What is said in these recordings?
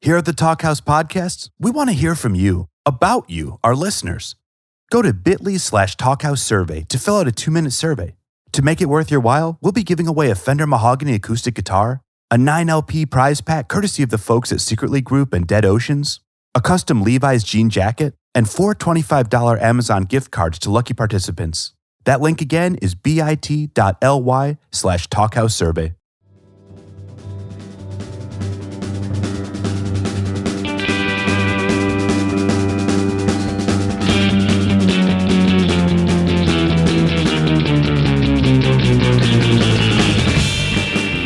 Here at the Talkhouse Podcast, we want to hear from you, about you, our listeners. Go to bit.ly/Talkhouse survey to fill out a 2-minute survey. To make it worth your while, we'll be giving away a Fender Mahogany acoustic guitar, a 9LP prize pack courtesy of the folks at Secretly Group and Dead Oceans, a custom Levi's jean jacket, and 4 $25 Amazon gift cards to lucky participants. That link again is bit.ly/Talkhouse survey.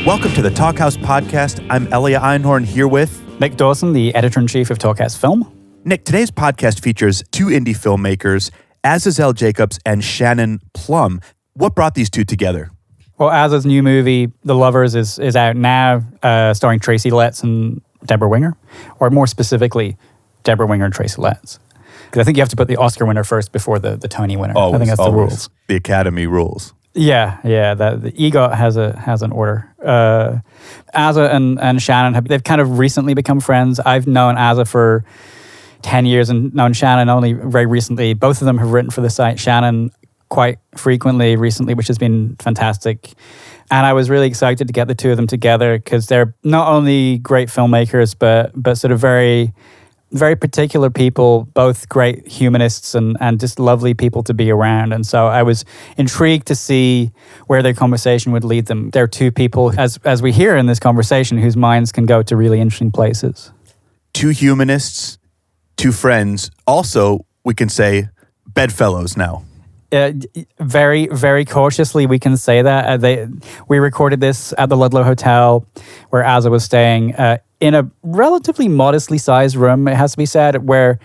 Welcome to the Talkhouse Podcast. I'm Elia Einhorn here with Nick Dawson, the editor-in-chief of Talkhouse Film. Nick. Today's podcast features 2 indie filmmakers, Azazel Jacobs and Shannon Plumb. What brought these two together? Well, Azazel's new movie, The Lovers, is out now, starring Tracy Letts and Deborah Winger, or more specifically, Deborah Winger and Tracy Letts. Because I think you have to put the Oscar winner first before the Tony winner. Always, I think that's the rules. The Academy rules. Yeah. The EGOT has an order. Aza and Shannon, they've kind of recently become friends. I've known Aza for 10 years and known Shannon only very recently. Both of them have written for the site. Shannon quite frequently recently, which has been fantastic. And I was really excited to get the two of them together because they're not only great filmmakers, but sort of very, very particular people, both great humanists and just lovely people to be around. And so I was intrigued to see where their conversation would lead them. They're two people, as we hear in this conversation, whose minds can go to really interesting places. 2 humanists, 2 friends. Also, we can say bedfellows now. Very, very cautiously, we can say that. We recorded this at the Ludlow Hotel, where Aza was staying, in a relatively modestly sized room, it has to be said, where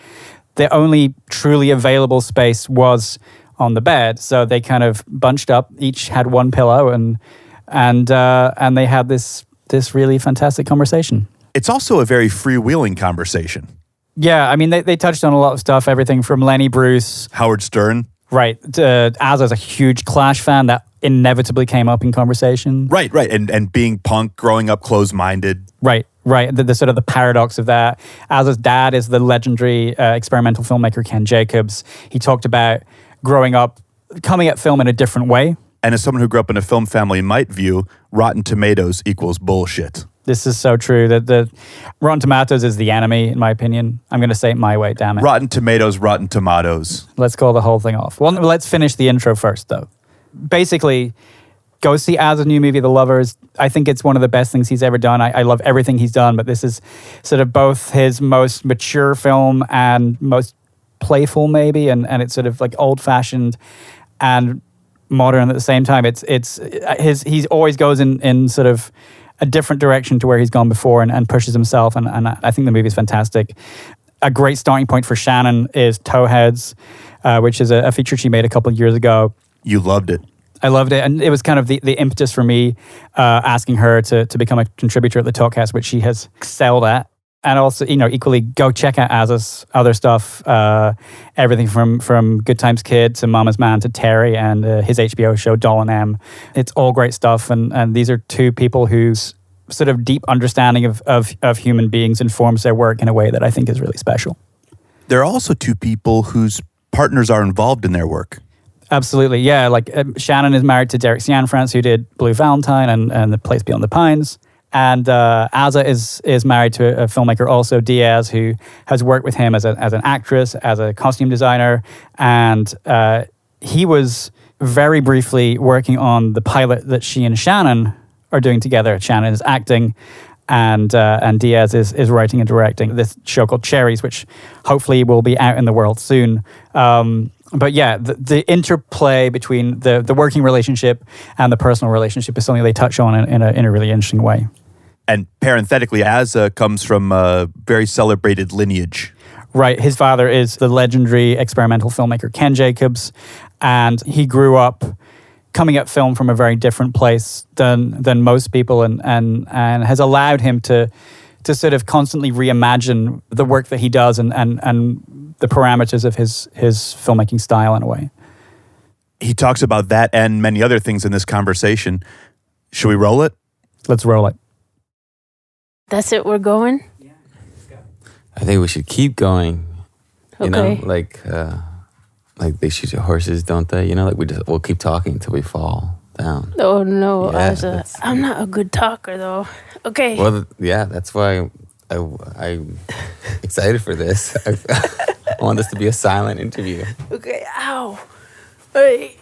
the only truly available space was on the bed. So they kind of bunched up, each had 1 pillow, and they had this really fantastic conversation. It's also a very freewheeling conversation. Yeah, I mean, they touched on a lot of stuff, everything from Lenny Bruce, Howard Stern. Right. Aza's a huge Clash fan. That inevitably came up in conversation. Right. And being punk, growing up closed-minded. Right. The sort of the paradox of that. Aza's dad is the legendary experimental filmmaker Ken Jacobs. He talked about growing up, coming at film in a different way. And as someone who grew up in a film family might view, Rotten Tomatoes equals bullshit. This is so true. That the Rotten Tomatoes is the enemy, in my opinion. I'm going to say it my way, damn it. Rotten Tomatoes. Let's call the whole thing off. Well, let's finish the intro first, though. Basically, go see Aza's new movie, The Lovers. I think it's one of the best things he's ever done. I love everything he's done, but this is sort of both his most mature film and most playful, maybe, and it's sort of like old-fashioned and modern at the same time. He always goes in sort of a different direction to where he's gone before and pushes himself, and I think the movie is fantastic. A great starting point for Shannon is Towheads, which is a feature she made a couple of years ago. You loved it. I loved it, and it was kind of the impetus for me asking her to become a contributor at the Talkhouse, which she has excelled at. And also, equally, go check out Aza's other stuff, everything from Good Times Kid to Mama's Man to Terry and his HBO show Doll and M. It's all great stuff, and these are 2 people whose sort of deep understanding of human beings informs their work in a way that I think is really special. There are also 2 people whose partners are involved in their work. Absolutely, yeah. Like Shannon is married to Derek Cianfrance, who did Blue Valentine and The Place Beyond the Pines. And Aza is married to a filmmaker also, Diaz, who has worked with him as an actress, as a costume designer. And he was very briefly working on the pilot that she and Shannon are doing together. Shannon is acting, and Diaz is writing and directing this show called Cherries, which hopefully will be out in the world soon. But yeah, the interplay between the working relationship and the personal relationship is something they touch on in a really interesting way. And parenthetically, Aza comes from a very celebrated lineage. Right. His father is the legendary experimental filmmaker Ken Jacobs, and he grew up coming at film from a very different place than most people, and has allowed him to sort of constantly reimagine the work that he does and the parameters of his filmmaking style in a way. He talks about that and many other things in this conversation. Should we roll it? Let's roll it. That's it, we're going? Yeah, let's I think we should keep going. You Okay. know, like they shoot horses, don't they? You know, like we'll keep talking until we fall down. Oh no, Yeah, I'm not a good talker though. Okay. Well, yeah, that's why I'm excited for this. I want this to be a silent interview. Okay. Ow. Hey.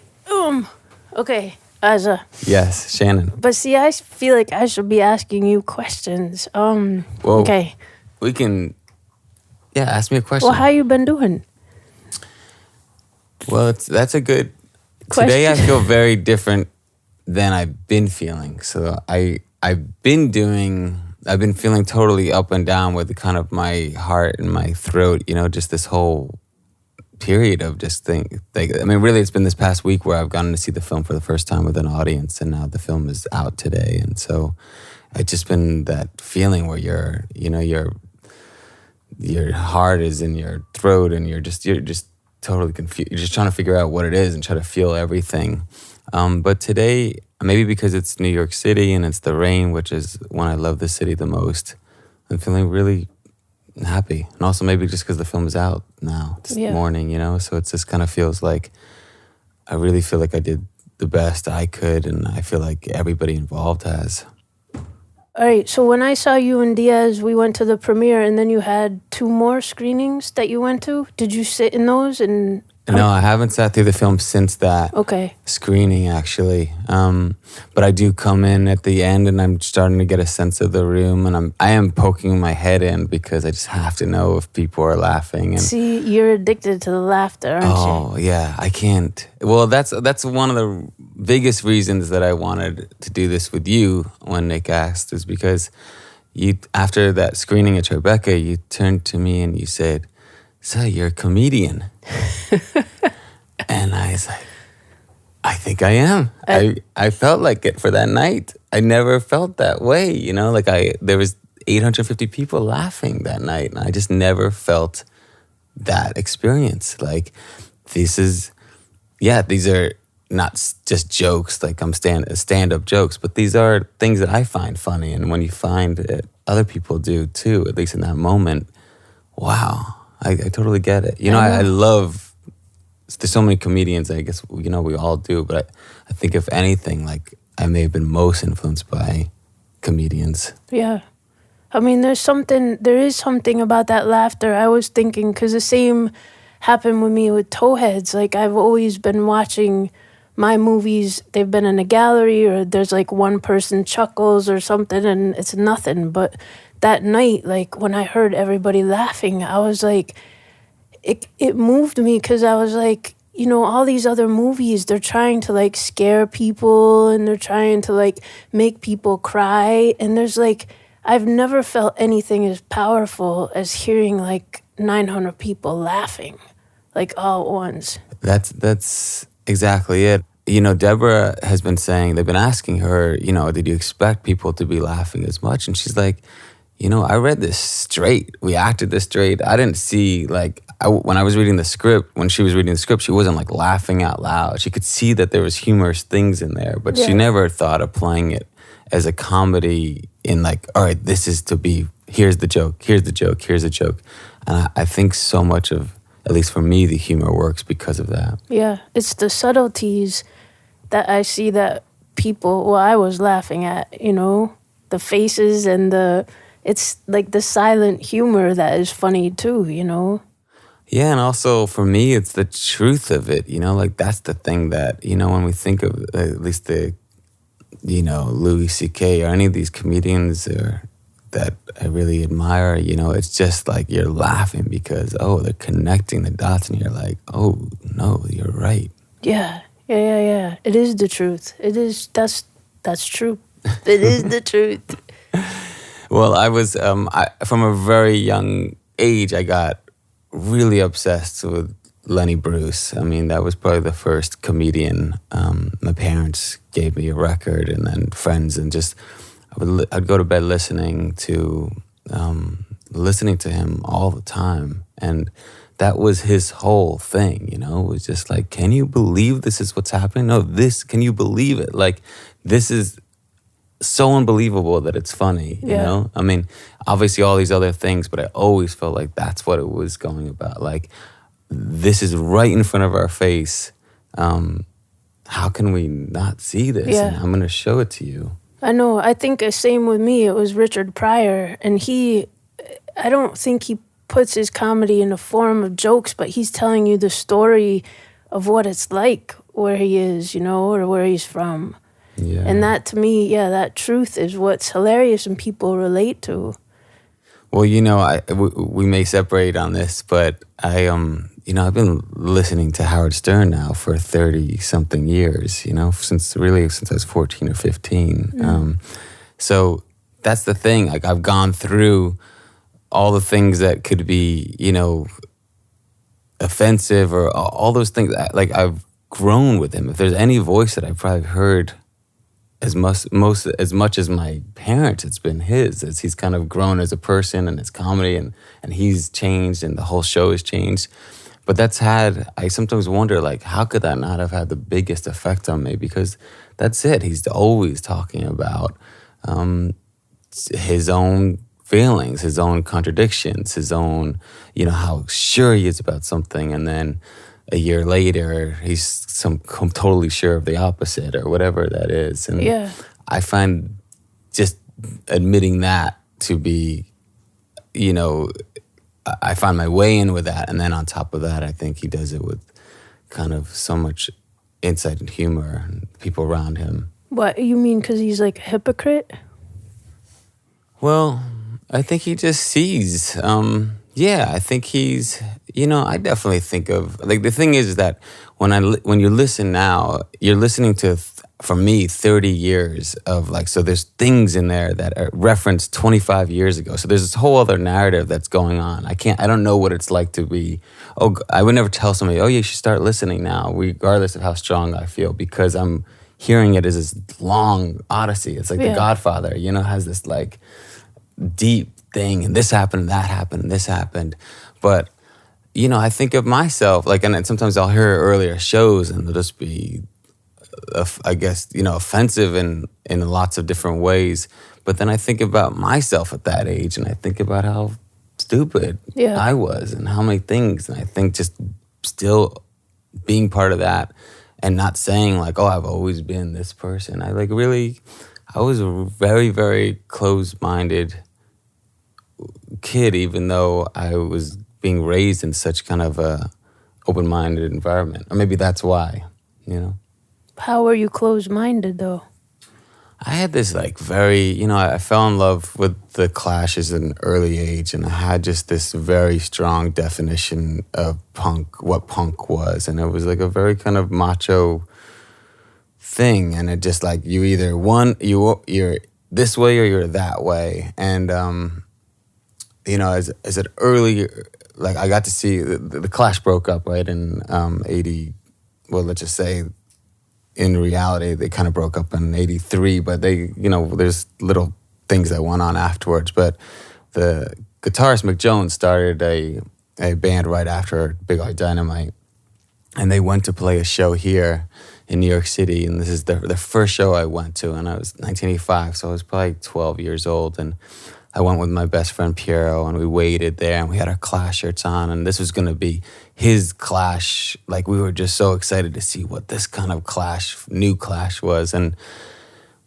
Okay. Aza. Yes, Shannon. But see, I feel like I should be asking you questions. Well, Okay. we can. Yeah, ask me a question. Well, how you been doing? Well, that's a good. Question. Today I feel very different than I've been feeling. So I've been feeling totally up and down with kind of my heart and my throat. You know, just this whole period of just really it's been this past week where I've gotten to see the film for the first time with an audience, and now the film is out today, and so it's just been that feeling where your heart is in your throat and you're just totally confused. You're just trying to figure out what it is and try to feel everything. But today, maybe because it's New York City and it's the rain, which is when I love the city the most, I'm feeling really happy. And also maybe just because the film is out now this morning, you know? So it just kind of feels like I really feel like I did the best I could, and I feel like everybody involved has. All right. So when I saw you and Diaz, we went to the premiere, and then you had 2 more screenings that you went to. Did you sit in those? And No, I haven't sat through the film since that screening, actually. But I do come in at the end, and I'm starting to get a sense of the room, and I am poking my head in because I just have to know if people are laughing. And see, you're addicted to the laughter, aren't you? oh yeah, I can't. Well, that's one of the biggest reasons that I wanted to do this with you when Nick asked, is because you, after that screening at Tribeca, you turned to me and you said, "So you're a comedian?" And I was like, I think I am. I felt like it for that night. I never felt that way, you know? Like there was 850 people laughing that night, and I just never felt that experience. Like these are not just jokes, like I'm stand-up jokes, but these are things that I find funny, and when you find it, other people do too, at least in that moment, wow. I totally get it. You know, I love, there's so many comedians, I guess, you know, we all do, but I think if anything, like, I may have been most influenced by comedians. Yeah. I mean, there is something about that laughter. I was thinking, because the same happened with me with Towheads. Like, I've always been watching my movies, they've been in a gallery, or there's like one person chuckles or something, and it's nothing. But that night, like when I heard everybody laughing, I was like, it moved me, because I was like, you know, all these other movies, they're trying to like scare people, and they're trying to like make people cry. And there's like, I've never felt anything as powerful as hearing like 900 people laughing, like all at once. That's exactly it. You know, Deborah has been saying, they've been asking her, you know, did you expect people to be laughing as much? And she's like, you know, I read this straight. We acted this straight. I didn't see, like, when I was reading the script, when she was reading the script, she wasn't, like, laughing out loud. She could see that there was humorous things in there, but she never thought of playing it as a comedy in, like, all right, this is to be, here's the joke, here's the joke, here's the joke. And I think so much of, at least for me, the humor works because of that. Yeah, it's the subtleties that I see that people, well, I was laughing at, you know, the faces and it's like the silent humor that is funny too, you know? Yeah, and also for me, it's the truth of it, you know, like that's the thing that, you know, when we think of at least the, you know, Louis C.K. or any of these comedians that I really admire, you know, it's just like you're laughing because, oh, they're connecting the dots and you're like, oh, no, you're right. Yeah. It is the truth. It is, that's true. It is the truth. Well, I was, from a very young age, I got really obsessed with Lenny Bruce. I mean, that was probably the first comedian. My parents gave me a record, and then friends, and just, I'd go to bed listening to him all the time. And that was his whole thing, you know? It was just like, can you believe this is what's happening? No, can you believe it? Like, this is so unbelievable that it's funny, you know? I mean, obviously all these other things, but I always felt like that's what it was going about. Like, this is right in front of our face. How can we not see this? Yeah. And I'm going to show it to you. I know. I think the same with me. It was Richard Pryor, and I don't think he puts his comedy in the form of jokes, but he's telling you the story of what it's like where he is, you know, or where he's from. Yeah. And that, to me, that truth is what's hilarious and people relate to. Well, you know, we may separate on this, but you know, I've been listening to Howard Stern now for 30-something years, you know, since I was 14 or 15. So that's the thing. Like, I've gone through all the things that could be, you know, offensive or all those things. Like, I've grown with him. If there's any voice that I've probably heard as much as my parents, it's been his. As he's kind of grown as a person and his comedy, and he's changed and the whole show has changed. But I sometimes wonder, like, how could that not have had the biggest effect on me? Because that's it. He's always talking about his own feelings, his own contradictions, his own, you know, how sure he is about something, and then a year later he's totally sure of the opposite, or whatever that is. And I find just admitting that to be, you know, I find my way in with that. And then on top of that, I think he does it with kind of so much insight and humor and people around him. What, you mean because he's like a hypocrite? Well, I think he just sees. I think he's, you know, I definitely think of, like, the thing is that when you listen now, you're listening to, for me, 30 years of, like, so there's things in there that are referenced 25 years ago. So there's this whole other narrative that's going on. I don't know what it's like to be, I would never tell somebody, you should start listening now, regardless of how strong I feel, because I'm hearing it as this long odyssey. It's like The Godfather, you know, has this, like, deep thing, and this happened, and that happened, and this happened. But, you know, I think of myself, like, and sometimes I'll hear earlier shows and they'll just be, I guess, you know, offensive in lots of different ways. But then I think about myself at that age, and I think about how stupid I was and how many things. And I think just still being part of that and not saying, like, I've always been this person. I was a very, very close-minded kid, even though I was being raised in such kind of a open-minded environment. Or maybe that's why, you know. How were you closed-minded, though? I had this, like, very, you know, I fell in love with the Clash at an early age, and I had just this very strong definition of punk, what punk was. And it was like a very kind of macho thing. And it just, like, you either you're this way or you're that way. And, you know, as an early, like, I got to see the Clash broke up, right, in 80, well, let's just say, in reality, they kind of broke up in 83, but they, you know, there's little things that went on afterwards. But the guitarist Mick Jones started a band right after Big Eye Dynamite, and they went to play a show here in New York City, and this is the first show I went to, and I was 1985, so I was probably 12 years old, and I went with my best friend Piero, and we waited there, and we had our Clash shirts on, and this was going to be his Clash. Like, we were just so excited to see what this kind of new Clash was. And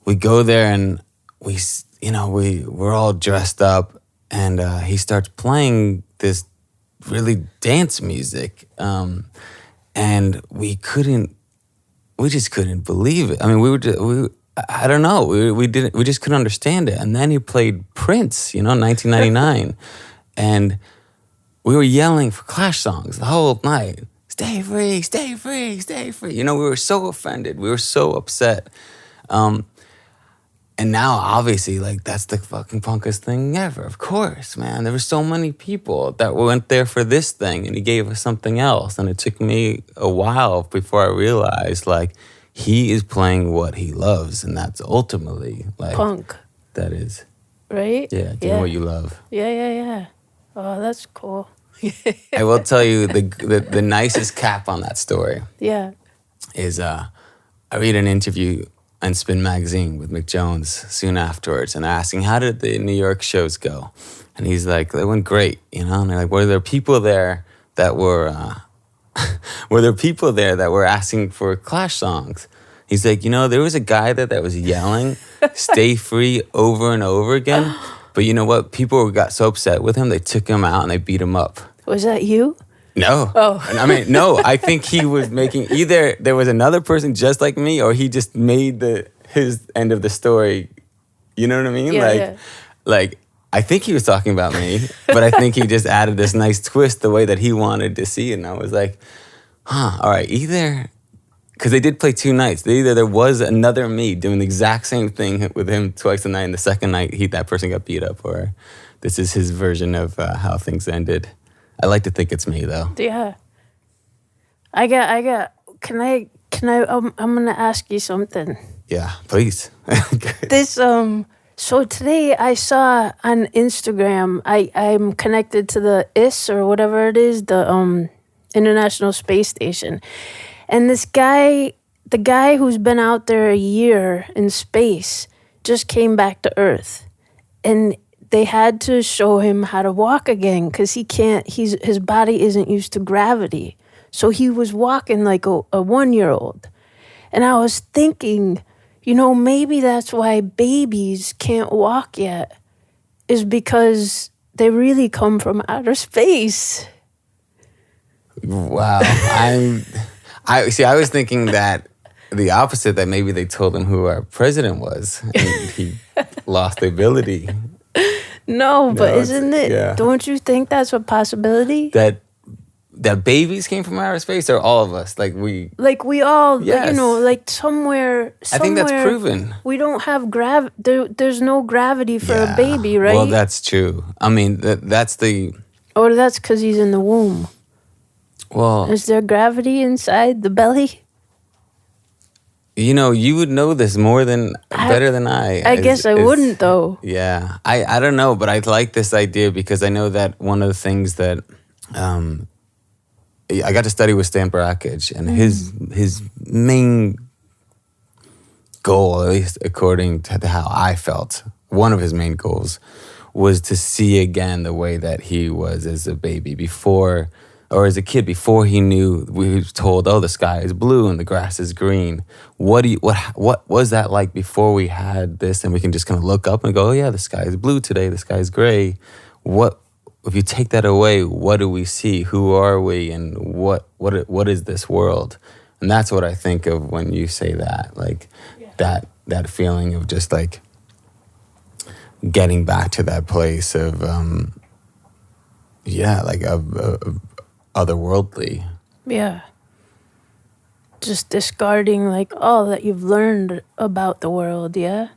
we go there, and we're all dressed up, and he starts playing this really dance music, and we just couldn't believe it. I mean, I don't know. We just couldn't understand it. And then he played Prince, 1999. And we were yelling for Clash songs the whole night. Stay free, stay free, stay free. We were so offended. We were so upset. And now, obviously, like, that's the fucking punkest thing ever. Of course, man. There were so many people that went there for this thing, and he gave us something else. And it took me a while before I realized, like, he is playing what he loves, and that's ultimately, like, punk. That is. Right? Yeah, doing what you love. Yeah. Oh, that's cool. I will tell you the nicest cap on that story. Yeah. Is I read an interview and Spin Magazine with Mick Jones soon afterwards, and asking, how did the New York shows go? And he's like, they went great, you know? And they're like, were there people there that were asking for Clash songs? He's like, you know, there was a guy there that was yelling, "Stay Free" over and over again. But you know what? People got so upset with him, they took him out and they beat him up. Was that you? No. Oh. I mean, no. I think he was making, either there was another person just like me, or he just made his end of the story. You know what I mean? Yeah, like I think he was talking about me, but I think he just added this nice twist the way that he wanted to see it. And I was like, all right, either, because they did play 2 nights. Either there was another me doing the exact same thing with him twice a night, and the second night that person got beat up, or this is his version of how things ended. I like to think it's me, though. Yeah. I got. Can I? I'm gonna ask you something. Yeah, please. This So today I saw on Instagram. I'm connected to the IS or whatever it is, the International Space Station, and this guy, the guy who's been out there a year in space, just came back to Earth, and they had to show him how to walk again because he can't. His body isn't used to gravity, so he was walking like a 1-year-old. And I was thinking, you know, maybe that's why babies can't walk yet, is because they really come from outer space. Wow, I was thinking that the opposite, that maybe they told him who our president was, and he lost the ability. No, but isn't it? Yeah. Don't you think that's a possibility? That babies came from outer space, or all of us? Like we all, yes. You know, like somewhere. I think that's proven. We don't have there's no gravity for a baby, right? Well, that's true. I mean, that's the... Or that's because he's in the womb. Well... Is there gravity inside the belly? You know, you would know this better than I. I guess I wouldn't, though. Yeah. I don't know, but I like this idea because I know that one of the things that I got to study with Stan Brakhage, and his main goal, at least according to how I felt, one of his main goals was to see again the way that he was as a baby before, or as a kid, before he knew. We were told, oh, the sky is blue and the grass is green. What was that like before we had this? And we can just kind of look up and go, oh yeah, the sky is blue today, the sky is gray. What if you take that away? What do we see? Who are we? And what is this world? And that's what I think of when you say that, like that feeling of just like getting back to that place of otherworldly. Yeah. Just discarding like all that you've learned about the world, yeah?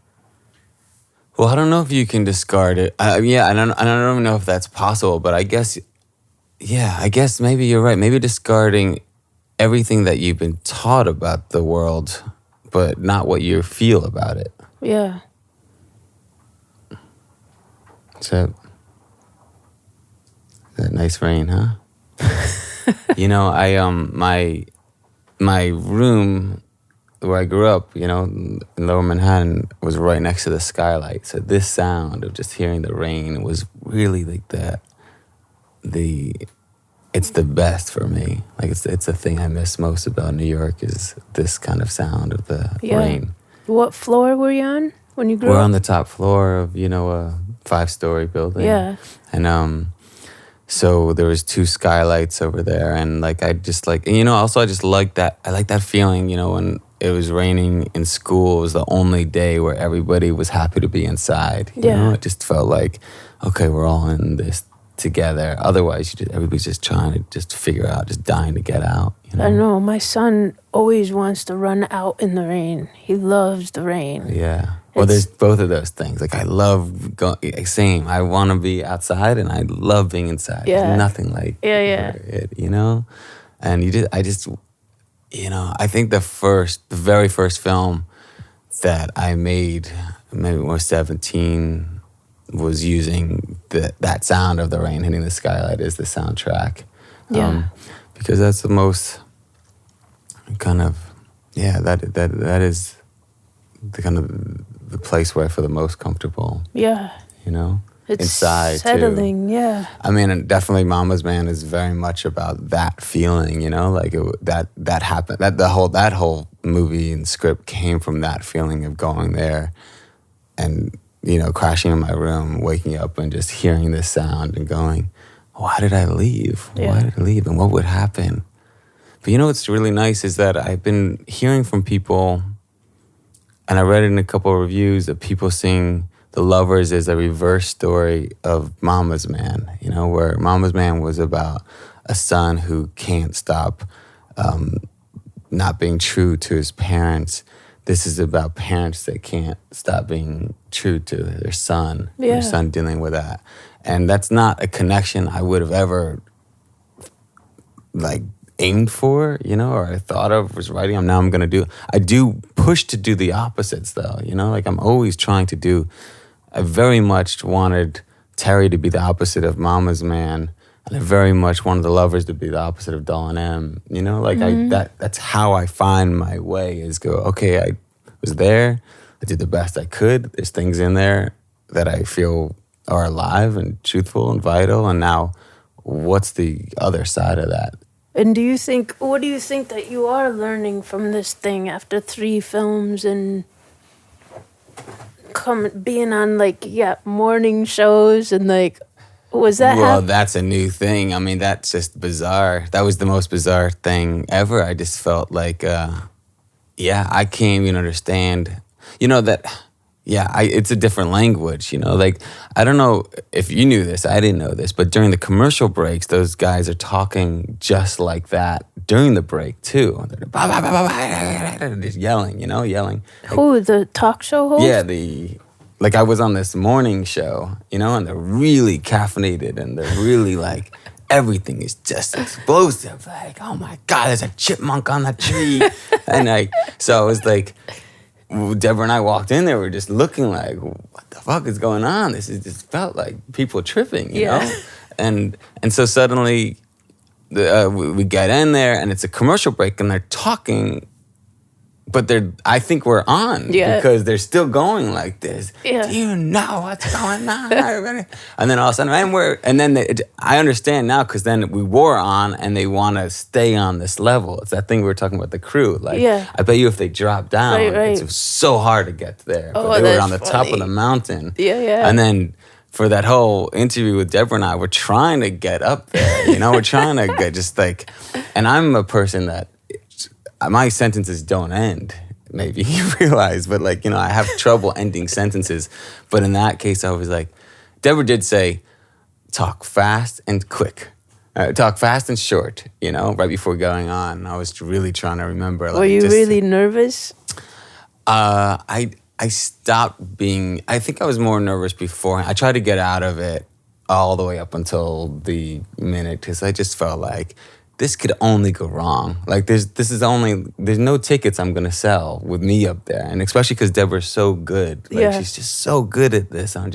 Well, I don't know if you can discard it. I don't even know if that's possible, but I guess maybe you're right. Maybe discarding everything that you've been taught about the world, but not what you feel about it. Yeah. So, that nice rain, huh? You know, my room where I grew up, you know, in Lower Manhattan, was right next to the skylight. So this sound of just hearing the rain was really like it's the best for me. Like it's the thing I miss most about New York is this kind of sound of the rain. What floor were you on when you grew up? We're on the top floor of, you know, a 5-story building. Yeah. And so there was 2 skylights over there, and like I just like, and you know, also I just like that. I like that feeling, you know, when it was raining in school. It was the only day where everybody was happy to be inside. You know, it just felt like, okay, we're all in this together. Otherwise, everybody's just trying to just figure out, just dying to get out. You know? I know. My son always wants to run out in the rain. He loves the rain. Yeah. Well, there's both of those things. Like I love going, same. I want to be outside, and I love being inside. Yeah. There's nothing like it, you know. And I just, you know, I think the very first film that I made, maybe when I was 17, was using that sound of the rain hitting the skylight as the soundtrack. Yeah. Because that's the most kind of, that is the kind of the place where I feel the most comfortable. Yeah. You know, It's inside settling, too. yeah. I mean, and definitely Mama's Man is very much about that feeling, you know, like that happened. That whole movie and script came from that feeling of going there and, you know, crashing in my room, waking up and just hearing this sound and going, why did I leave? Yeah. Why did I leave? And what would happen? But you know what's really nice is that I've been hearing from people, and I read in a couple of reviews that people seeing The Lovers is a reverse story of Mama's Man, you know, where Mama's Man was about a son who can't stop not being true to his parents. This is about parents that can't stop being true to their son, their son dealing with that. And that's not a connection I would have ever, like, aimed for, you know, or I thought of was writing. Now I'm going to do. I do push to do the opposites, though, you know, like I'm always trying to do. I very much wanted Terry to be the opposite of Mama's Man, and I very much wanted The Lovers to be the opposite of Doll and M. You know, like that's how I find my way is go, okay, I was there, I did the best I could. There's things in there that I feel are alive and truthful and vital, and now what's the other side of that? And what do you think that you are learning from this thing after 3 films and being on morning shows and like, was that Well, that's a new thing. I mean, that's just bizarre. That was the most bizarre thing ever. I just felt like, I can't even understand, you know, that, it's a different language, you know, like, I don't know if you knew this, I didn't know this, but during the commercial breaks, those guys are talking just like that during the break too. They're just yelling, you know, yelling. Who, the talk show host? Yeah, I was on this morning show, you know, and they're really caffeinated and they're really like, everything is just explosive. Like, oh my God, there's a chipmunk on the tree. And so I was like, Deborah and I walked in there, we were just looking like, what the fuck is going on? This just felt like people tripping, you know? And so suddenly we get in there and it's a commercial break and they're talking, but I think we're on because they're still going like this. Yeah. Do you know what's going on? And then all of a sudden, I understand now because then we were on and they want to stay on this level. It's that thing we were talking about the crew. Like, I bet you if they dropped down, it's so hard to get there. Oh, but they were on the top of the mountain. Yeah. And then for that whole interview with Deborah and I, we're trying to get up there. You know, we're trying to get just like, and I'm a person that, my sentences don't end, maybe you realize, but like, you know, I have trouble ending sentences. But in that case, I was like, Deborah did say, talk fast and quick. Talk fast and short, you know, right before going on. I was really trying to remember. Were you really nervous? I stopped being, I think I was more nervous before. I tried to get out of it all the way up until the minute because I just felt like, this could only go wrong. Like there's no tickets I'm gonna sell with me up there, and especially because Deborah's so good. Like she's just so good at this. I'm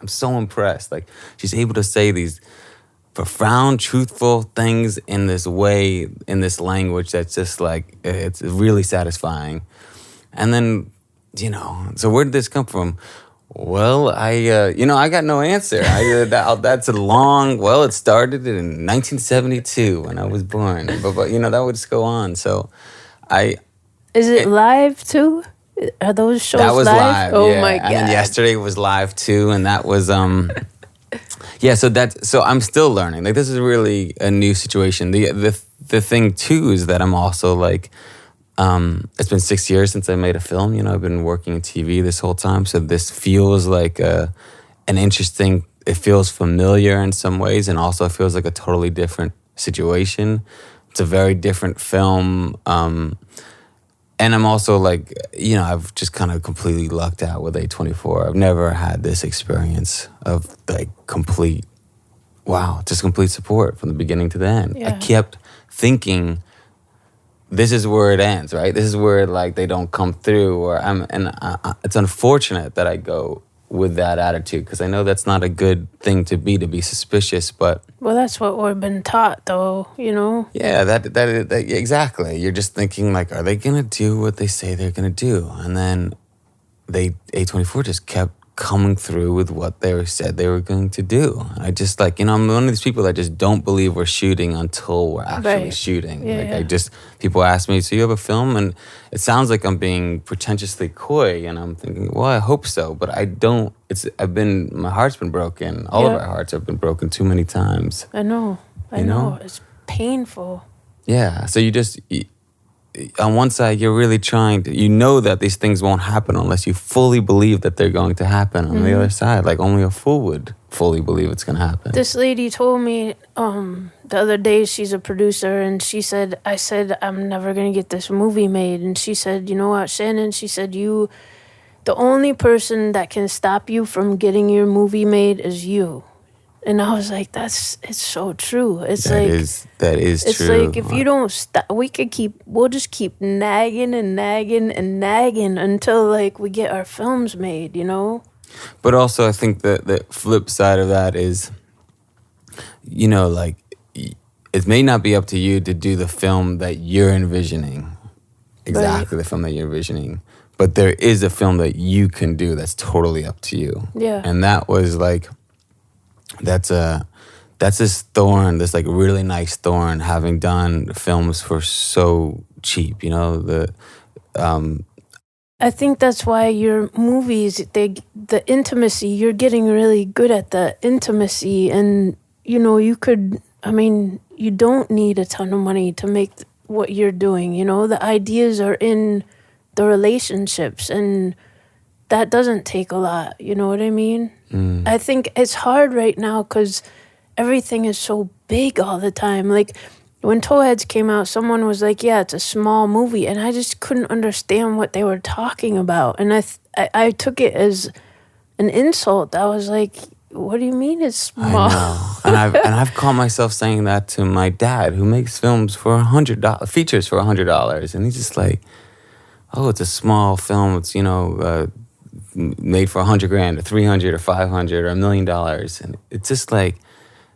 so impressed. Like she's able to say these profound, truthful things in this way, in this language that's just like it's really satisfying. And then, you know, so where did this come from? Well, I got no answer. That's a long, it started in 1972 when I was born. But you know, that would just go on. So Is it live too? Are those shows live? That was live, Oh my God. And then yesterday was live too, and that was, so I'm still learning. Like, this is really a new situation. The thing too is that I'm also like, it's been 6 years since I made a film. You know, I've been working in TV this whole time. So this feels like an interesting, it feels familiar in some ways, and also it feels like a totally different situation. It's a very different film. And I'm also like, you know, I've just kind of completely lucked out with A24. I've never had this experience of like complete support from the beginning to the end. Yeah. I kept thinking, this is where it ends, right? This is where like they don't come through, it's unfortunate that I go with that attitude because I know that's not a good thing to be suspicious, but well, that's what we've been taught, though, you know. Yeah, that exactly. You're just thinking like, are they gonna do what they say they're gonna do? And then A24 just kept coming through with what they said they were going to do. I just like, I'm one of these people that just don't believe we're shooting until we're actually shooting. Yeah, people ask me, so you have a film? And it sounds like I'm being pretentiously coy, and I'm thinking, well, I hope so, but I don't. My heart's been broken. All of our hearts have been broken too many times. I know. I know. It's painful. Yeah. So on one side, you're really trying to, that these things won't happen unless you fully believe that they're going to happen. On the other side, like only a fool would fully believe it's going to happen. This lady told me the other day, she's a producer, and I said, I'm never going to get this movie made. And she said, you know what, Shannon? She said, the only person that can stop you from getting your movie made is you. And I was like, it's so true. That is true. It's like, if you don't stop, we'll just keep nagging and nagging and nagging until like we get our films made, But also I think the flip side of that is, like it may not be up to you to do the film that you're envisioning, exactly the film that you're envisioning, but there is a film that you can do that's totally up to you. Yeah. And that was like, that's this thorn, this like really nice thorn, having done films for so cheap, I think that's why your movies, the intimacy, you're getting really good at the intimacy, and you don't need a ton of money to make what you're doing. The ideas are in the relationships, and that doesn't take a lot. You know what I mean? I think it's hard right now because everything is so big all the time. Like when Towheads came out, someone was like, yeah, it's a small movie. And I just couldn't understand what they were talking about. And I took it as an insult. I was like, what do you mean it's small? I know. and I've caught myself saying that to my dad, who makes films for $100, features for $100. And he's just like, oh, it's a small film. It's, made for $100,000 or $300,000 or $500,000 or $1 million, and it's just like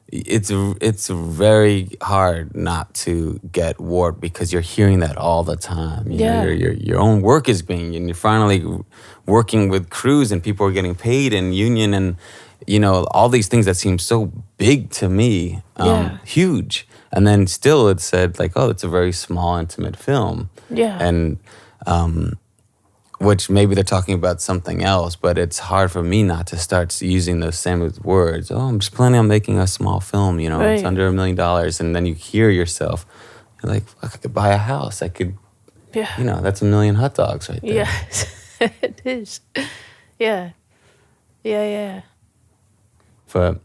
it's very hard not to get warped because you're hearing that all the time. Your own work is being, and you're finally working with crews and people are getting paid and union and all these things that seem so big to me, huge, and then still it's said like, oh, it's a very small, intimate film, and which maybe they're talking about something else, but it's hard for me not to start using those same words. Oh, I'm just planning on making a small film, it's under $1 million. And then you hear yourself, you're like, fuck, I could buy a house. I could, that's 1 million hot dogs right there. Yeah, it is. Yeah. Yeah. But,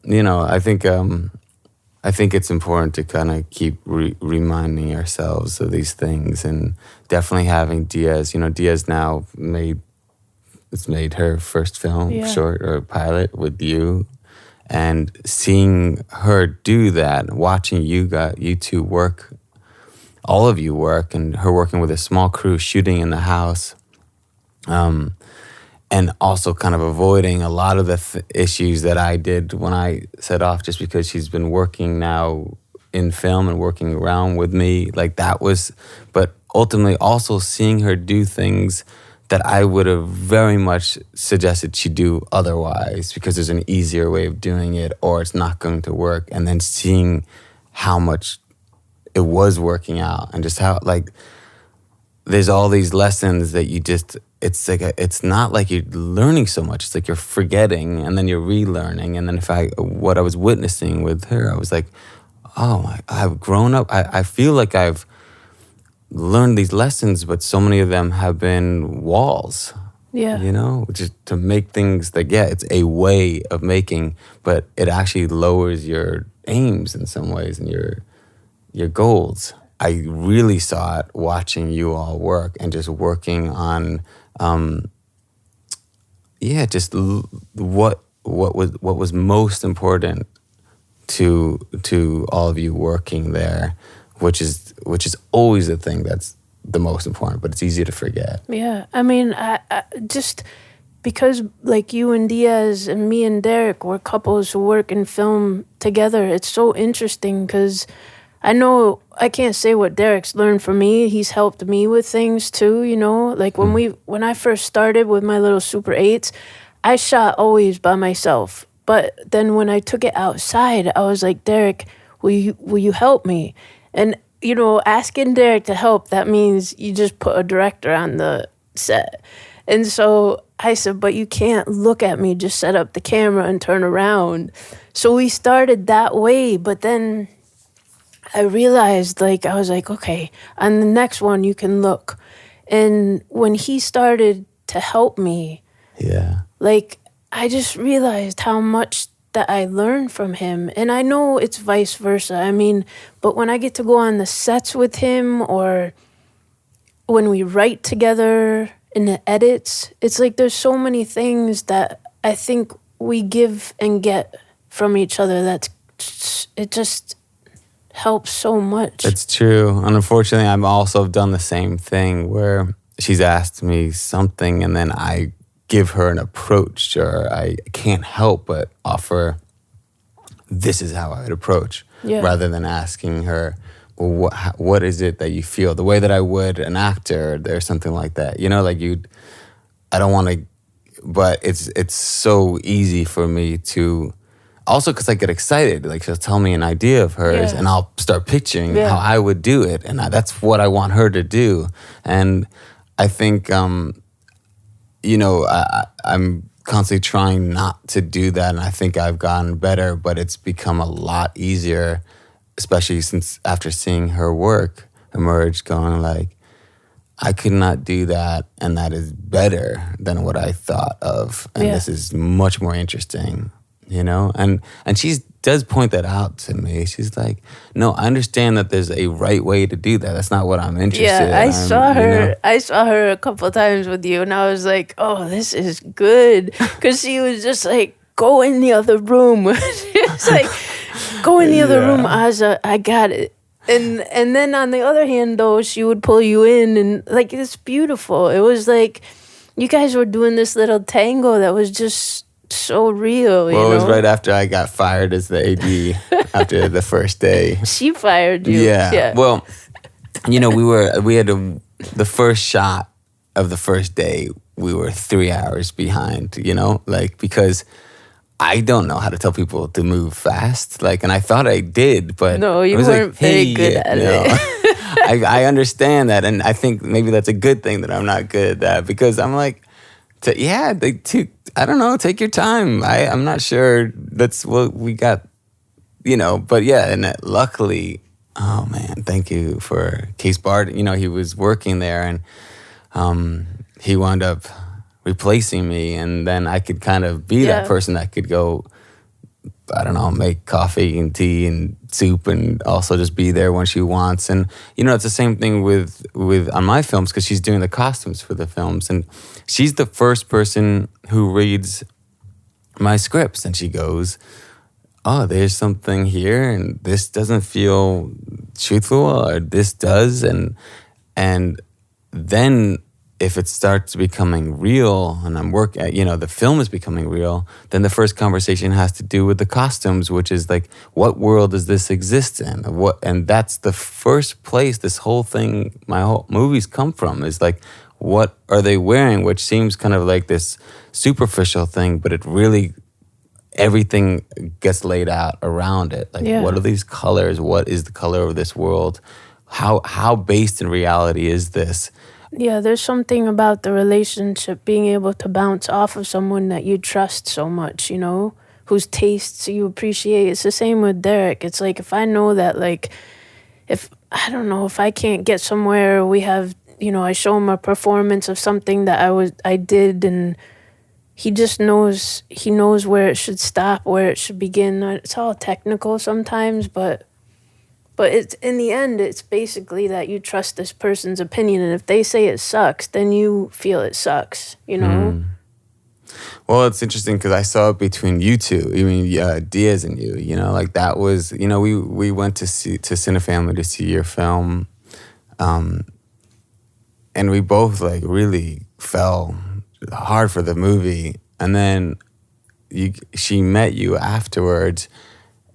I think it's important to kind of keep reminding ourselves of these things, and definitely having Diaz. Diaz now made her first film, short or pilot with you, and seeing her do that, watching you two work, all of you work, and her working with a small crew, shooting in the house, and also kind of avoiding a lot of the issues that I did when I set off, just because she's been working now in film and working around with me. Like that was, but ultimately also seeing her do things that I would have very much suggested she do otherwise, because there's an easier way of doing it or it's not going to work. And then seeing how much it was working out, and just how like there's all these lessons that you just, it's like it's not like you're learning so much. It's like you're forgetting and then you're relearning. And then what I was witnessing with her, I was like, oh, I've grown up. I feel like I've learned these lessons, but so many of them have been walls. Yeah. Just to make things like, it's a way of making, but it actually lowers your aims in some ways and your goals. I really saw it watching you all work and just working on, just what was most important to all of you working there, which is always the thing that's the most important, but it's easy to forget. Yeah, I mean, I just because like you and Diaz and me and Derek were couples who work in film together, it's so interesting because I know I can't say what Derek's learned from me. He's helped me with things too, you know? Like when I first started with my little Super 8s, I shot always by myself. But then when I took it outside, I was like, Derek, will you help me? And you know, asking Derek to help, that means you just put a director on the set. And so I said, but you can't look at me, just set up the camera and turn around. So we started that way, but then I realized, like, I was like, okay, on the next one, you can look. And when he started to help me, Yeah. like, I just realized how much that I learned from him. And I know it's vice versa. I mean, but when I get to go on the sets with him or when we write together in the edits, it's like there's so many things that I think we give and get from each other it just helps so much. It's true. And unfortunately, I've also done the same thing where she's asked me something and then I give her an approach, or I can't help but offer, this is how I would approach, rather than asking her, well, what is it that you feel? The way that I would an actor or something like that. You know, like I don't want to, but it's so easy for me to, also because I get excited. Like she'll tell me an idea of hers and I'll start picturing how I would do it. And that's what I want her to do. And I think, you know, I'm constantly trying not to do that. And I think I've gotten better, but it's become a lot easier, especially since after seeing her work emerge, going like, I could not do that. And that is better than what I thought of. And this is much more interesting, you know? And she does point that out to me. She's like, no, I understand that there's a right way to do that. That's not what I'm interested in. Yeah, I saw her. You know? I saw her a couple of times with you, and I was like, oh, this is good. Because she was just like, go in the other room. It's like, go in the other room, Aza, I got it. And then on the other hand, though, she would pull you in, and like, it's beautiful. It was like, you guys were doing this little tango that was just so real. Well, it was right after I got fired as the AD after the first day. She fired you. Yeah. Well, you know, the first shot of the first day, we were 3 hours behind, you know, like, because I don't know how to tell people to move fast. Like, and I thought I did, but no, you weren't very good at it. I understand that. And I think maybe that's a good thing that I'm not good at that, because I'm like, I don't know, take your time. I'm not sure that's what we got, you know, but yeah. And luckily, oh man, thank you for Case Bart. You know, he was working there and he wound up replacing me, and then I could kind of be that person that could go, I don't know, make coffee and tea and soup and also just be there when she wants. And, you know, it's the same thing with on my films, because she's doing the costumes for the films. And she's the first person who reads my scripts, and she goes, oh, there's something here and this doesn't feel truthful, or this does. And then if it starts becoming real and I'm you know, the film is becoming real, then the first conversation has to do with the costumes, which is like, what world does this exist in? And that's the first place this whole thing, my whole movies come from, is like, what are they wearing? Which seems kind of like this superficial thing, but it really, everything gets laid out around it. Like, what are these colors? What is the color of this world? How based in reality is this? Yeah, there's something about the relationship being able to bounce off of someone that you trust so much, you know, whose tastes you appreciate. It's the same with Derek. It's like, if I know that, like, if I can't get somewhere, we have, you know, I show him a performance of something that I did, and he just knows, where it should stop, where it should begin. It's all technical sometimes, but it's, in the end, it's basically that you trust this person's opinion, and if they say it sucks, then you feel it sucks, you know? Well, it's interesting because I saw it between you two, I mean, Diaz and you know, like that was, you know, we went to Cinefamily to see your film, and we both like really fell hard for the movie, and then she met you afterwards,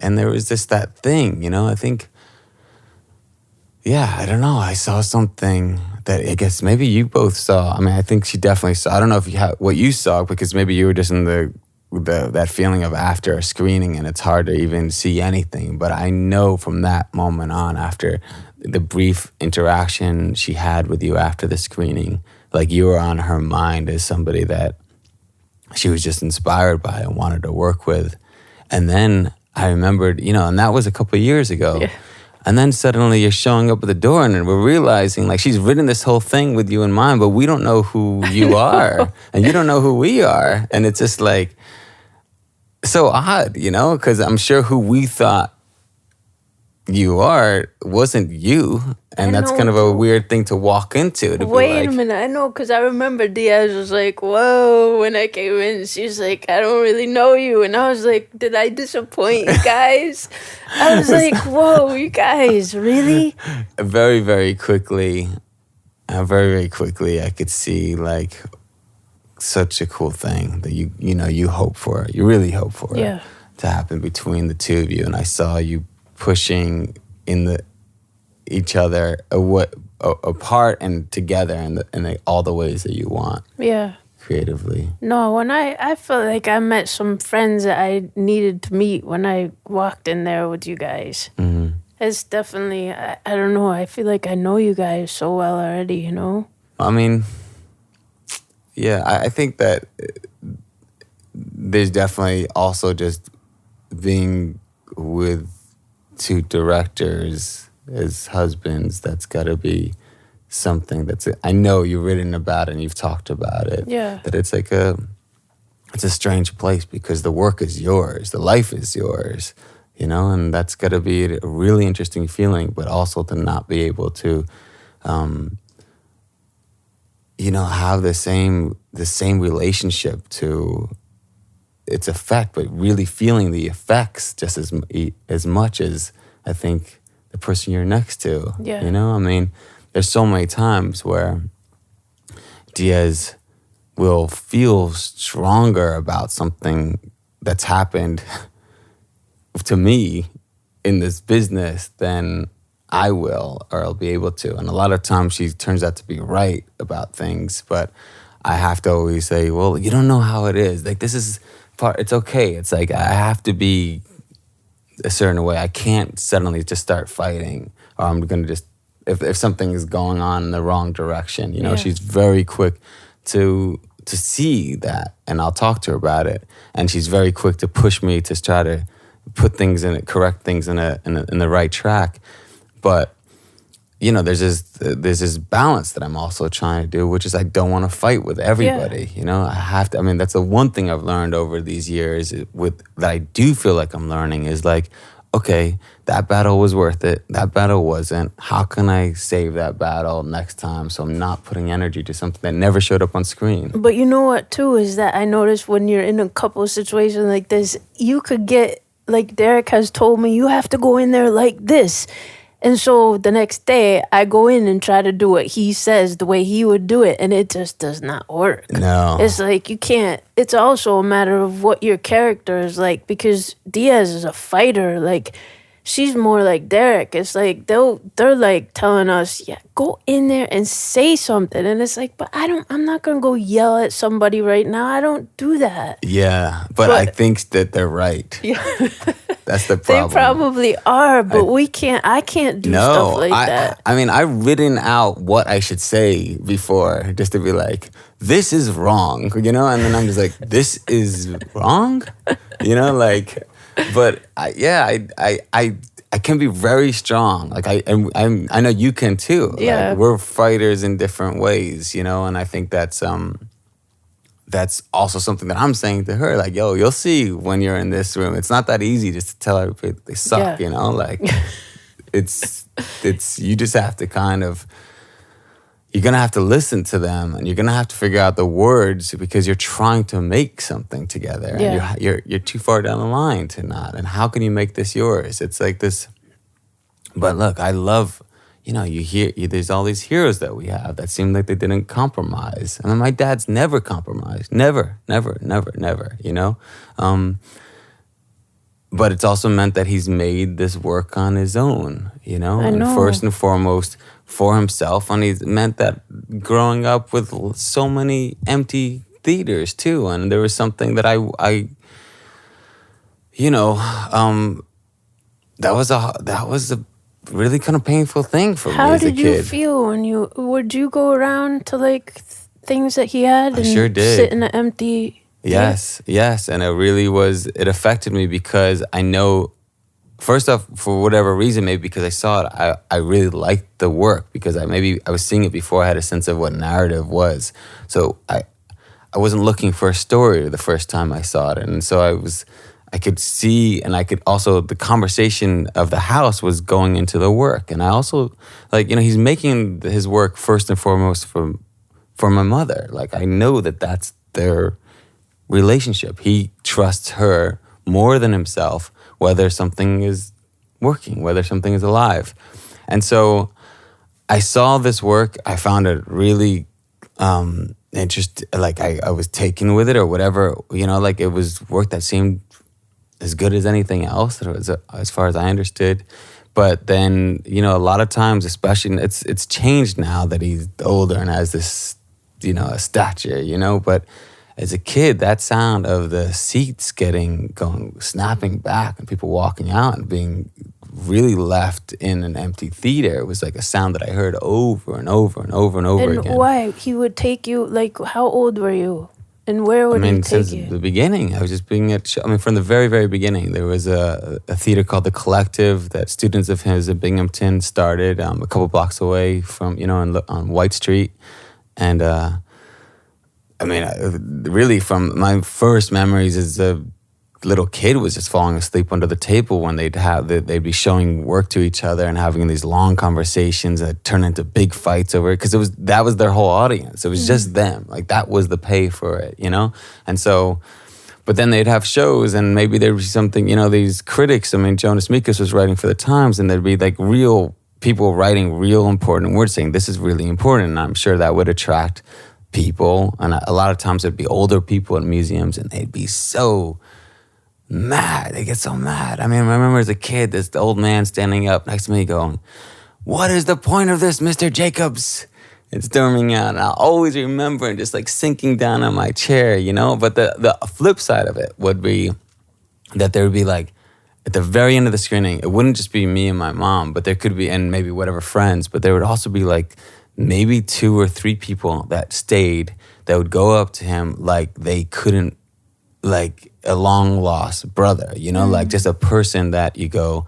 and there was just that thing, you know, I think yeah, I don't know. I saw something that I guess maybe you both saw. I mean, I think she definitely saw. I don't know if you what you saw, because maybe you were just in that feeling of after a screening and it's hard to even see anything. But I know from that moment on, after the brief interaction she had with you after the screening, like you were on her mind as somebody that she was just inspired by and wanted to work with. And then I remembered, and that was a couple of years ago. Yeah. And then suddenly you're showing up at the door and we're realizing like she's written this whole thing with you in mind, but we don't know who you are and you don't know who we are. And it's just like so odd, because I'm sure who we thought you are wasn't you. And that's kind of a weird thing to walk into. Wait a minute, I know, because I remember Diaz was like, whoa, when I came in, she was like, I don't really know you. And I was like, did I disappoint you guys? I was like, whoa, you guys, really? Very, very quickly, I could see like such a cool thing that you hope for, you really hope for it to happen between the two of you. And I saw you pushing each other apart and together in all the ways that you want. Yeah. Creatively. No, when I felt like I met some friends that I needed to meet when I walked in there with you guys. Mm-hmm. It's definitely, I don't know, I feel like I know you guys so well already, I mean, yeah, I think that there's definitely also just being with two directors as husbands, that's got to be something I know you've written about and you've talked about it. Yeah. That it's like it's a strange place because the work is yours, the life is yours, and that's got to be a really interesting feeling, but also to not be able to, have the same relationship to its effect, but really feeling the effects just as much as I think the person you're next to. Yeah. I mean, there's so many times where Diaz will feel stronger about something that's happened to me in this business than I will, or I'll be able to. And a lot of times she turns out to be right about things, but I have to always say, well, you don't know how it is. Like, this is part, it's okay. It's like, I have to be a certain way. I can't suddenly just start fighting, or I'm going to just, if something is going on in the wrong direction, she's very quick to see that, and I'll talk to her about it. And she's very quick to push me to try to put things in it, correct things in the right track. But there's this balance that I'm also trying to do, which is I don't want to fight with everybody. I have to. I mean, that's the one thing I've learned over these years that I do feel like I'm learning is like, okay, that battle was worth it. That battle wasn't. How can I save that battle next time so I'm not putting energy to something that never showed up on screen? But you know what, too, is that I noticed when you're in a couple of situations like this, you could get, like Derek has told me, you have to go in there like this. And so the next day, I go in and try to do what he says the way he would do it, and it just does not work. No. It's like you can't. It's also a matter of what your character is like, because Diaz is a fighter. Like, she's more like Derek. It's like they're like telling us, yeah, go in there and say something. And it's like, but I'm not going to go yell at somebody right now. I don't do that. Yeah, but I think that they're right. Yeah. That's the problem. They probably are, but I can't do stuff like that. I mean, I've written out what I should say before, just to be like, this is wrong, and then I'm just like, this is wrong, but I can be very strong. Like I know you can too. Yeah. Like, we're fighters in different ways, and I think that's also something that I'm saying to her, like, yo, you'll see when you're in this room. It's not that easy just to tell everybody they suck, like it's you just have to kind of, you're going to have to listen to them, and you're going to have to figure out the words, because you're trying to make something together. Yeah. And you're too far down the line to not. And how can you make this yours? It's like this. But look, I love, there's all these heroes that we have that seem like they didn't compromise. And my dad's never compromised. Never. but it's also meant that he's made this work on his own, you know? I know. And first and foremost for himself. And he's meant that growing up with so many empty theaters too. And there was something that I you know, that was a really kind of painful thing for me as a kid. How did you feel when would you go around to like things that he had I and sure did. sit in an empty? Yes, and it affected me because I know, first off, for whatever reason, maybe because I saw it, I really liked the work because I was seeing it before I had a sense of what narrative was. So I wasn't looking for a story the first time I saw it, and so I could see, and I could also, the conversation of the house was going into the work, and I also, like, you know, he's making his work first and foremost for my mother. Like, I know that that's their relationship. He trusts her more than himself, whether something is working, whether something is alive. And so I saw this work. I found it really interesting. Like I was taken with it or whatever, you know, like it was work that seemed as good as anything else, as far as I understood. But then, you know, a lot of times, especially, it's changed now that he's older and has this, you know, a stature, you know, but as a kid, that sound of the seats snapping back and people walking out and being really left in an empty theater was like a sound that I heard over and over and over and over again. And why? He would take you, like, how old were you? And where would he take since you? the beginning, I was just being from the very, very beginning, there was a theater called The Collective that students of his at Binghamton started a couple blocks away from, you know, on White Street. And really, from my first memories as a little kid was just falling asleep under the table when they'd be showing work to each other and having these long conversations that turn into big fights over it, because that was their whole audience. It was just them. Like, that was the pay for it, you know? And so, but then they'd have shows and maybe there'd be something, you know, these critics, Jonas Mekas was writing for the Times, and there'd be like real people writing real important words saying this is really important, and I'm sure that would attract people. And a lot of times it'd be older people in museums, and they'd be so mad. They get so mad. I mean, I remember as a kid, this old man standing up next to me going, "What is the point of this, Mr. Jacobs?" And storming out. And I'll always remember and just like sinking down on my chair, you know? But the flip side of it would be that there would be like, at the very end of the screening, it wouldn't just be me and my mom, but there could be, and maybe whatever friends, but there would also be like maybe 2 or 3 people that stayed that would go up to him like they couldn't, like a long lost brother, you know, like just a person that you go,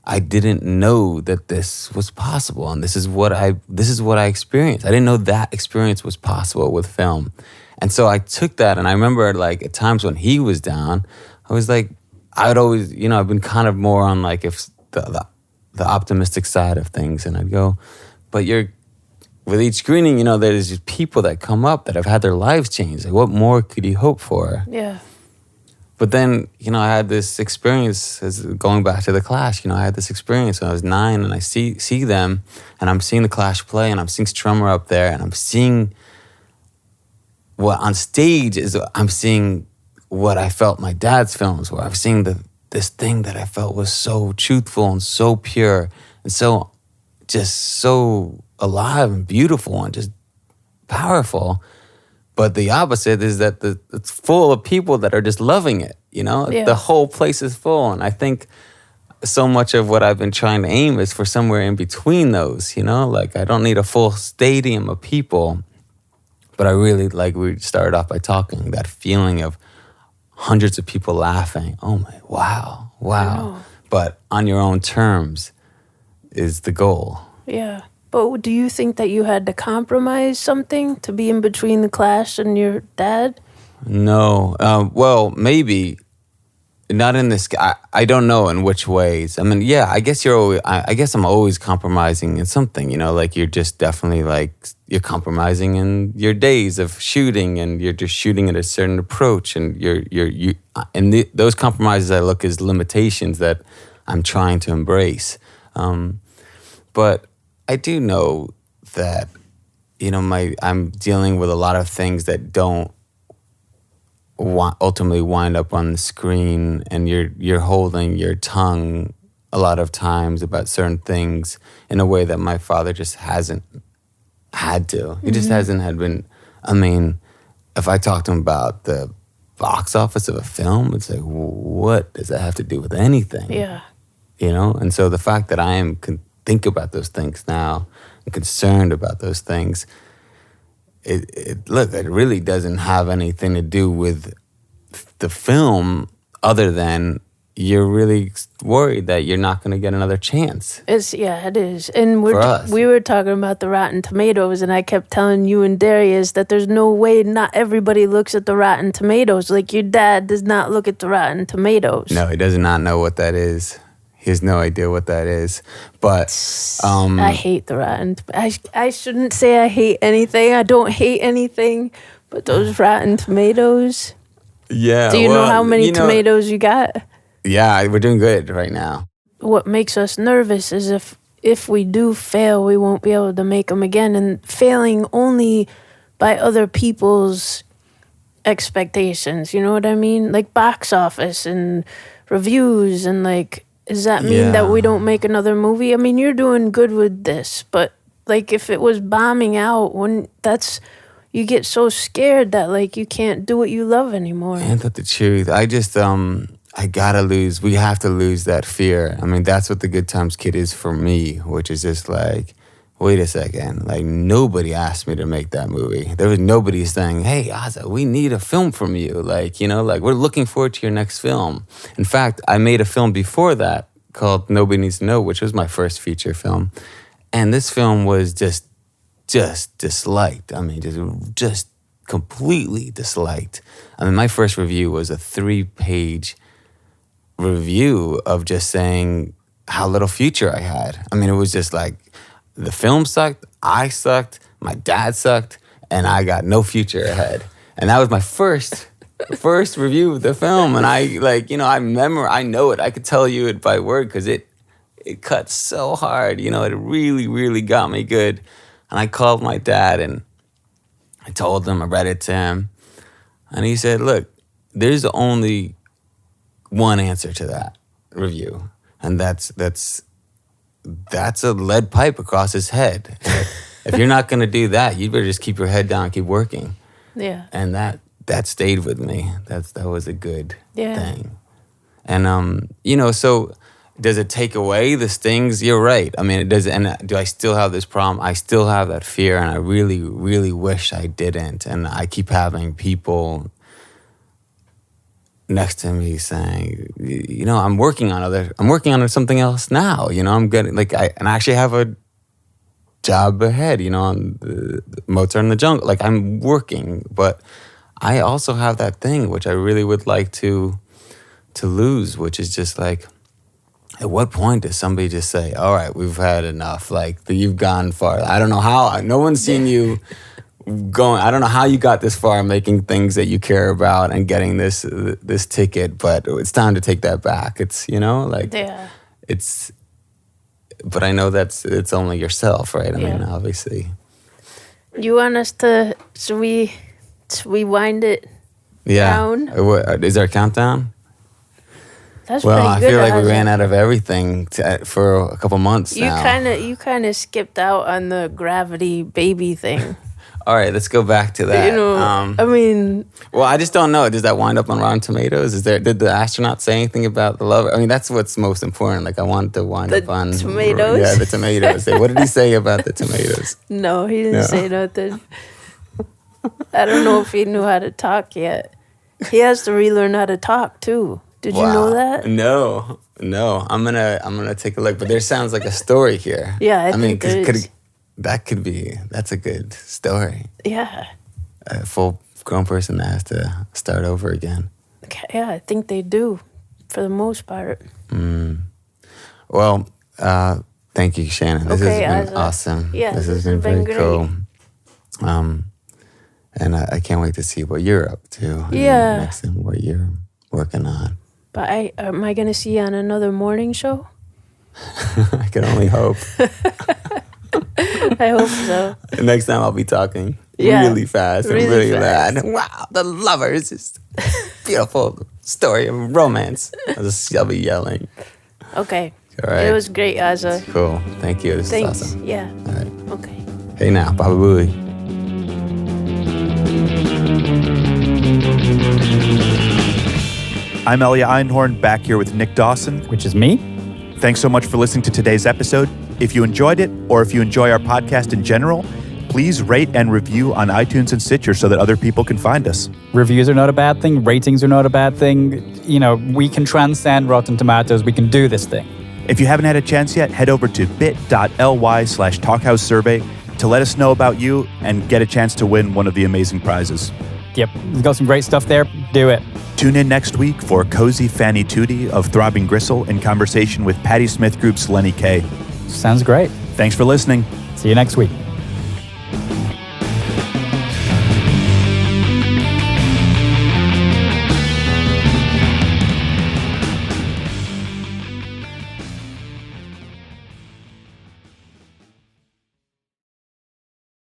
I didn't know that this was possible, and this is what I experienced. I didn't know that experience was possible with film. And so I took that, and I remember like at times when he was down, I was like, I'd always, you know, I've been kind of more on like if the optimistic side of things, and I'd go, but with each screening, you know, there's these people that come up that have had their lives changed. Like, what more could you hope for? Yeah. But then, you know, I had this experience, going back to the Clash, you know, I had this experience when I was 9, and I see them, and I'm seeing the Clash play, and I'm seeing Strummer up there, and I'm seeing what on stage is, I'm seeing what I felt my dad's films were. I'm seeing this thing that I felt was so truthful and so pure and so alive and beautiful and just powerful. But the opposite is that it's full of people that are just loving it, you know? Yeah. The whole place is full. And I think so much of what I've been trying to aim is for somewhere in between those, you know? Like, I don't need a full stadium of people, but I really, like we started off by talking, that feeling of hundreds of people laughing. Oh my, wow. But on your own terms is the goal. Yeah. But do you think that you had to compromise something to be in between the Clash and your dad? No. Well, maybe not in this. I don't know in which ways. I mean, yeah, I guess I guess I'm always compromising in something, you know, like you're just definitely like, you're compromising in your days of shooting, and you're just shooting at a certain approach, and those compromises I look as limitations that I'm trying to embrace. But I do know that, you know, I'm dealing with a lot of things that don't ultimately wind up on the screen, and you're holding your tongue a lot of times about certain things in a way that my father just hasn't had to. He just hasn't had been. I mean, if I talk to him about the box office of a film, it's like, what does that have to do with anything? Yeah. You know? And so the fact that I can think about those things now, and concerned about those things, it really doesn't have anything to do with the film, other than you're really worried that you're not going to get another chance. It is. And For us. we were talking about the Rotten Tomatoes, and I kept telling you and Darius that there's no way not everybody looks at the Rotten Tomatoes. Like, your dad does not look at the Rotten Tomatoes. No, he does not know what that is. He has no idea what that is. But I hate the Rotten. I shouldn't say I hate anything. I don't hate anything, but those Rotten Tomatoes. Yeah. Do you know how many tomatoes you got? Yeah, we're doing good right now. What makes us nervous is if we do fail, we won't be able to make them again. And failing only by other people's expectations, you know what I mean? Like box office and reviews, and like, does that mean that we don't make another movie? I mean, you're doing good with this, but like if it was bombing out, you get so scared that like you can't do what you love anymore. Ain't that the truth? I just we have to lose that fear. I mean, that's what the Good Times Kid is for me, which is just like, wait a second, like nobody asked me to make that movie. There was nobody saying, hey, Aza, we need a film from you. Like, you know, like we're looking forward to your next film. In fact, I made a film before that called Nobody Needs to Know, which was my first feature film. And this film was just disliked. I mean, just completely disliked. I mean, my first review was a 3-page review of just saying how little future I had. I mean, it was just like the film sucked, I sucked, my dad sucked, and I got no future ahead. And that was my first review of the film. And I know it. I could tell you it by word because it cut so hard. You know, it really, really got me good. And I called my dad and I told him, I read it to him. And he said, look, there's only one answer to that review. And that's a lead pipe across his head. If you're not going to do that, you'd better just keep your head down and keep working. Yeah. And that stayed with me. That was a good thing. And, so does it take away the stings? You're right. I mean, it does. And do I still have this problem? I still have that fear, and I really, really wish I didn't. And I keep having people next to me saying, I'm working on something else now. You know, I'm getting I actually have a job ahead, on the Mozart in the Jungle. Like, I'm working, but I also have that thing which I really would like to lose, which is just like, at what point does somebody just say, all right, we've had enough, like, you've gone far. I don't know how, no one's seen you going, I don't know how you got this far making things that you care about and getting this ticket, but it's time to take that back. It's, it's, but I know it's only yourself, right? I mean, obviously. You want us to, should we wind it down? Is there a countdown? That's pretty good. I feel like we ran out of everything for a couple months now. You kind of skipped out on the gravity baby thing. All right, let's go back to that. Well, I just don't know. Does that wind up on Rotten Tomatoes? Did the astronaut say anything about the love? I mean, that's what's most important. Like, I wanted to wind up on tomatoes. Yeah, the tomatoes. What did he say about the tomatoes? No, he didn't say nothing. I don't know if he knew how to talk yet. He has to relearn how to talk too. Did you know that? No. I'm gonna take a look. But there sounds like a story here. Yeah, I think that's a good story. Yeah. A full-grown person that has to start over again. Yeah, I think they do, for the most part. Well, thank you, Shannon. This has been awesome. Yeah, this has been very cool. And I can't wait to see what you're up to. Yeah. Next thing, what you're working on. But am I going to see you on another morning show? I can only hope. I hope so. Next time I'll be talking. really fast and really really fast. loud. Wow, the lovers. It's beautiful story of romance. I'll be yelling. Okay. All right. It was great, Aza. Cool. Thank you. This Thanks. is awesome. Yeah. All right. Okay. Hey now, Baba Booey. I'm Elia Einhorn, back here with Nick Dawson. Which is me. Thanks so much for listening to today's episode. If you enjoyed it, or if you enjoy our podcast in general, please rate and review on iTunes and Stitcher so that other people can find us. Reviews are not a bad thing. Ratings are not a bad thing. You know, we can transcend Rotten Tomatoes. We can do this thing. If you haven't had a chance yet, head over to bit.ly/Talkhouse survey to let us know about you and get a chance to win one of the amazing prizes. Yep, we've got some great stuff there. Do it. Tune in next week for Cozy Fanny Tootie of Throbbing Gristle in conversation with Patti Smith Group's Lenny Kaye. Sounds great. Thanks for listening. See you next week.